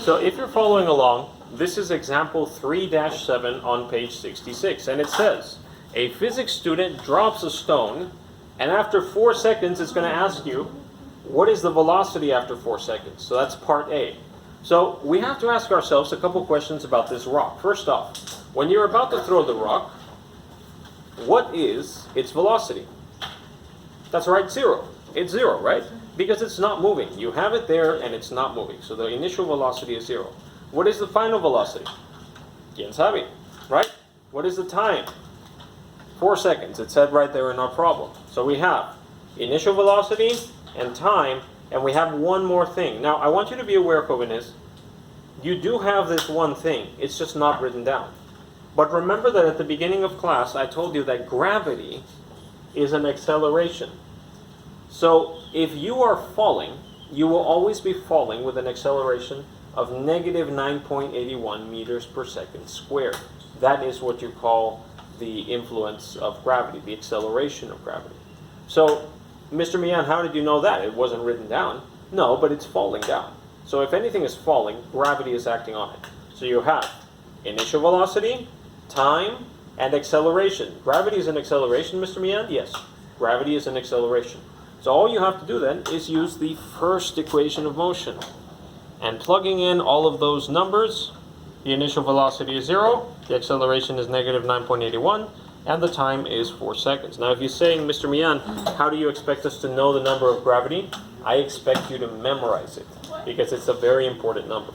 So if you're following along, this is example 3-7 on page 66, and it says, a physics student drops a stone, and after 4 seconds it's going to ask you, what is the velocity after 4 seconds? So that's part A. So we have to ask ourselves a couple questions about this rock. First off, when you're about to throw the rock, what is its velocity? That's right, 0. It's 0, right? Because it's not moving. You have it there and it's not moving. So the initial velocity is 0. What is the final velocity? ¿Quién sabe? Right? What is the time? 4 seconds. It said right there in our problem. So we have initial velocity and time, and we have one more thing. Now, I want you to be aware, jóvenes, you do have this one thing. It's just not written down. But remember that at the beginning of class, I told you that gravity is an acceleration. So if you are falling, you will always be falling with an acceleration of negative 9.81 meters per second squared. That is what you call the influence of gravity, the acceleration of gravity. So, Mr. Mian, how did you know that? It wasn't written down. No, but it's falling down. So if anything is falling, gravity is acting on it. So you have initial velocity, time, and acceleration. Gravity is an acceleration, Mr. Mian? Yes, gravity is an acceleration. So all you have to do then is use the first equation of motion. And plugging in all of those numbers, the initial velocity is 0, the acceleration is negative 9.81, and the time is 4 seconds. Now if you're saying, Mr. Mian, how do you expect us to know the number of gravity? I expect you to memorize it, because it's a very important number.